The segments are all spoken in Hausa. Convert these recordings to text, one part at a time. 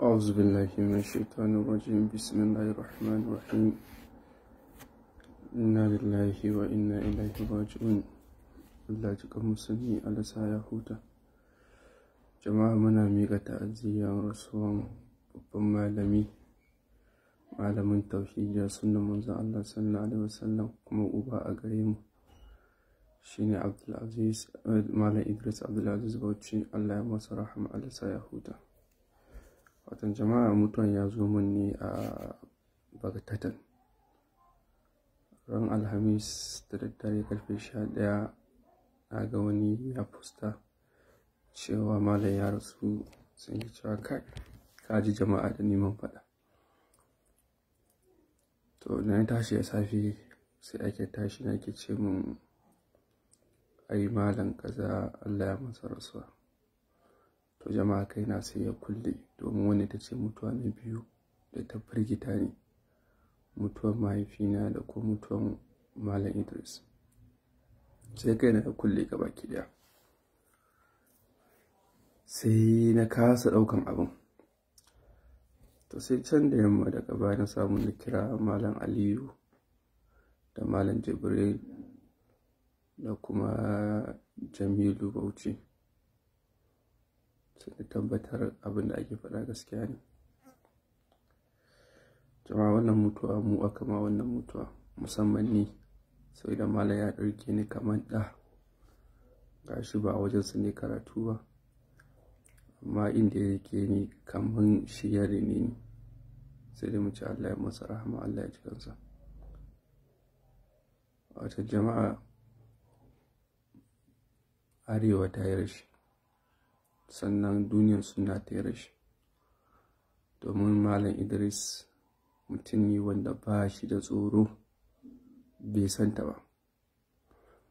أعوذ بالله من الشيطان الرجيم. بسم الله الرحمن الرحيم. إنا لله وإنا إليه راجعون. Allah jikan musulmi alasa ya huta. Jama'a muna miƙa ta'aziyyar rasuwan babban malamin tauhidiyya sunnan manzon Allah sallallahu alaihi wasallam kuma uba a gare mu shine Malam Idris Abdulaziz Bauchi. Allah ya masa rahama, alasa ya huta. Watan jama'a, mutuwan ya zo mun ne a bagatatan ran alhamis da daddare karfe 11. Na ga wani ya fusta cewa malam ya rasu, sun yi cewa kaji jama'a da neman faɗa. To na tashi da safe sai ake tashi na ke ce mun ai malam kaza Allah ya masa rasuwa. To jama'a kaina sai ya kulle, domin wani ta ce mutuwa na biyu da ta firgita ne, mutuwar mahaifina da kuma mutuwar Malam Idris. Sai kaina ya kulle gabaki daya, sai na kasa daukan abin. To sai can da yamma daga baya na samu na kira Malam Aliyu da Malam Jibril da kuma Jamilu Bauchi, sai da tabbatar abin da ake faɗa gaskiya ne. Jama'a, wannan mutuwa mu aka ma wannan mutuwa, musamman ni, sai da malam ya ɗauke ni kamar ɗa. Gashi ba a wajensa ne karatu ba, amma inda yake ni kamar shi ya rene ni. Sai dai mu ce Allah ya masa rahama, Allah ya ji kansa. Wata jama'a, arewa ta yi rashi, sannan duniyar suna ta yi rashi, domin Malam Idris mutum ne wanda ba shi da tsoro, bai santa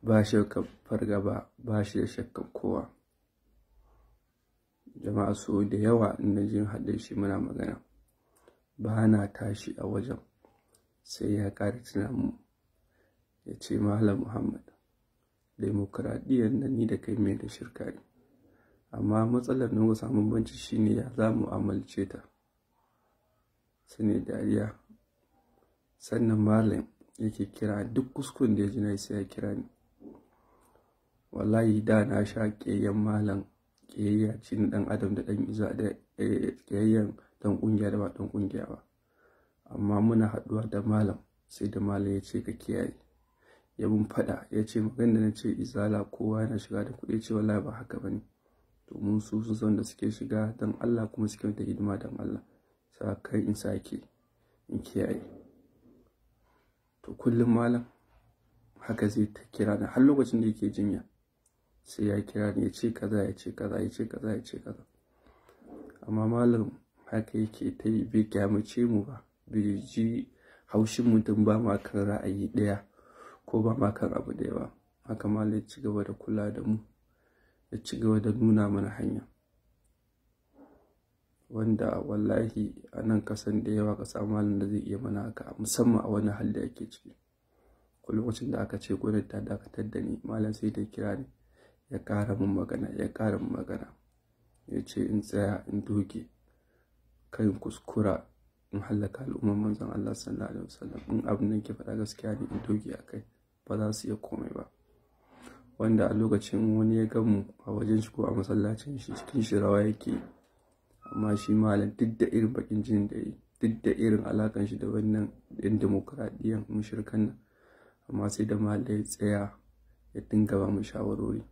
ba shi da fargaba, ba shi da shakkan kowa. Jama'a, so da yawa in na jin haɗe shi muna magana, ba na tashi a wajen sai ya ƙara tuna mu, ya ce Malam Muhammad, demokuraɗiyyar nan ni da kai mai da shirka ne, amma matsalar na muka samu banci shine ya za mu amalce ta. Su ne dariya. Sannan malam yake kira duk kuskuren da ya ji na sai ya kira ni. Wallahi da na sha ƙeyyan malam, ƙeyayya ce na ɗan adam da ɗan iza, da ƙeyayyan ɗan ƙungiya da ba ɗan ƙungiya ba. Amma muna haɗuwa da malam, sai da malam ya ce ka kiyaye, ya mun faɗa, ya ce magana da na ce izala kowa yana shiga da kuɗi, ce wallahi ba haka ba ne, domin su sun san da suke shiga don Allah kuma suke da hidima don Allah. Sa kai in sake in kiyaye. To kullum malam haka zai ta kira ni har lokacin da yake jinya, sai ya kira ni ya ce kaza, ya ce kaza, ya ce kaza, ya ce kaza. Amma malam haka yake ta yi, bai kyamace mu ba, bai ji haushin mutum ba ma kan ra'ayi ɗaya ko ba ma kan abu ɗaya ba. Haka malam ya ci gaba da kula da mu, ya ci gaba da nuna mana hanya, wanda wallahi a nan kasan da yawa ka samu malam da zai iya mana haka, musamman a wani hali da yake ciki. Ko lokacin da aka ce gwamnati ta dakatar da ni, malam sai da kira ni ya ƙara min magana, ya ƙara min magana, ya ce in tsaya in doge kan kuskura in hallaka al'ummar manzon Allah sallallahu alaihi wasallam. In abin da ke faɗa gaskiya ne, in doge a kai, ba za su iya komai ba. Wanda a lokacin wani ya gamu a wajen shi ko a masallacin shi, cikin shi rawa yake. Amma shi malam duk da irin bakin jin da yi, duk da irin alakan shi da wannan ɗin demokuraɗiyyar mushrikan nan, amma sai da malam ya tsaya ya dinga ba mu shawarori.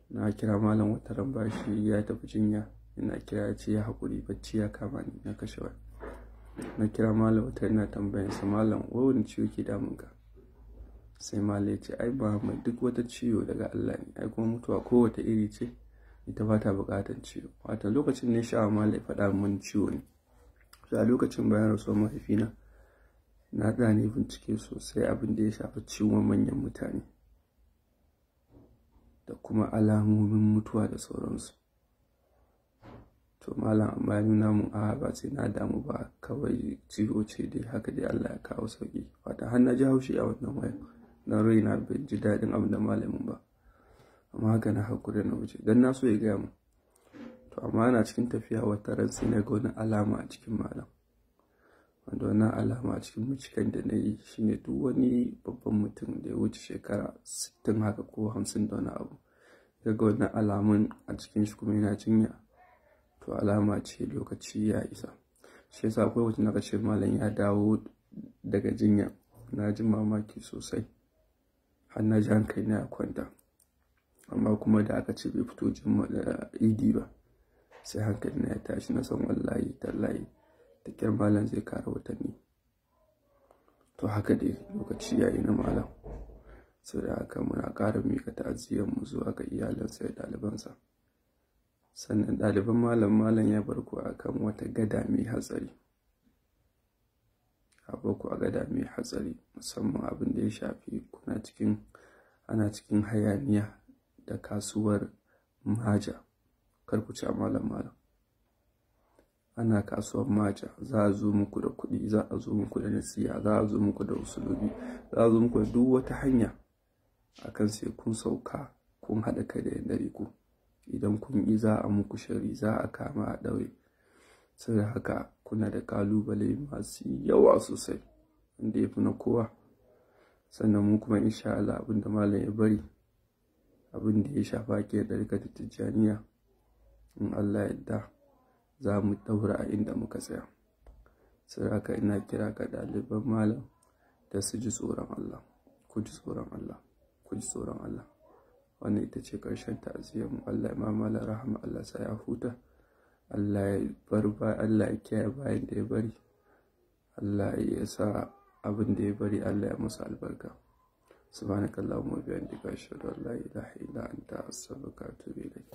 Na kira malam wata ran bashi ya tafi jinya, ina kira ya ce ya haƙuri, bacci ya kama ni, na kashe wani. Na kira malam wata ina tambayan sa, malam wani ciwo ke damun ka? Sai malam ya ce ai ba mai, duk wata ciwo daga Allah ne, ai kuma mutuwa kowace iri ce, ita ba ta buƙatar ciwo. Wata lokacin ne sha malam ya faɗa min ciwo ne. A lokacin bayan rasuwar mahaifina na ɗane bincike sosai abin da ya shafi ciwon manyan mutane da kuma alamomin mutuwa da sauransu. To malam amma ya nuna mun ba sai na damu ba, kawai ciwo ce dai, haka dai Allah ya kawo sauki. Wata har na ji haushi a wannan waya, na raina bai ji daɗin abin da malamin ba, amma haka na haƙuri na wuce, don na so ya gaya mu. To amma ana cikin tafiya wata ran sai na ga wani alama a cikin malam, wanda wannan alama a cikin binciken da na yi shine duk wani babban mutum da ya wuce shekara 60 haka ko 50 da wani abu ya ga wannan alamun a cikin shi kuma yana jinya, to alama ce lokaci ya isa. Shi yasa akwai wata na ce malam ya dawo daga jinya, na ji mamaki sosai har na ji hankali na ya kwanta. Amma kuma da aka ce bai fito da idi ba, sai hankali na ya tashi, na san wallahi tallahi da kyar malam zai kara watanni. To haka dai lokaci ya yi na malam, sau da haka muna ƙara miƙa ta'aziyyarmu zuwa ga iyalansa da ɗalibansa. Sannan ɗaliban malam ya bar ku akan wata gada mai hatsari, musamman abin da ya shafi ana cikin hayaniya da kasuwar Maja. Kar ku ci malam, ana kasuwar Maja, za a zo muku da kuɗi, za a zo muku da nasiha, za a zo muku da usulubi, za a zo muku da duk wata hanya akan sai kun sauka kun haɗa kai da yan ɗariku. Idan kun yi za a muku shari, za a kama a ɗaure. Saboda haka kuna da ƙalubale masu yawa sosai wanda ya fi na kowa. Sannan mu kuma insha Allah abin da malam ya bari, abin da ya shafa ke da ɗarikar Tijjaniya, in Allah yadda za mu ɗaura a inda muka tsaya. Saboda haka ina kira ga ɗaliban malam da su ji tsoron Allah, ku ji tsoron Allah, ku ji tsoron Allah. Wannan ita ce ƙarshen ta'aziyyarmu. Allah ya mamala rahama, Allah sa ya huta, Allah ya kiyaye bayan da ya bari, Allah ya sa abin da ya bari Allah ya masa albarka. Subhanakallahumma wa bihamdika ashhadu an la ilaha illa anta astaghfiruka wa atubu ilayk.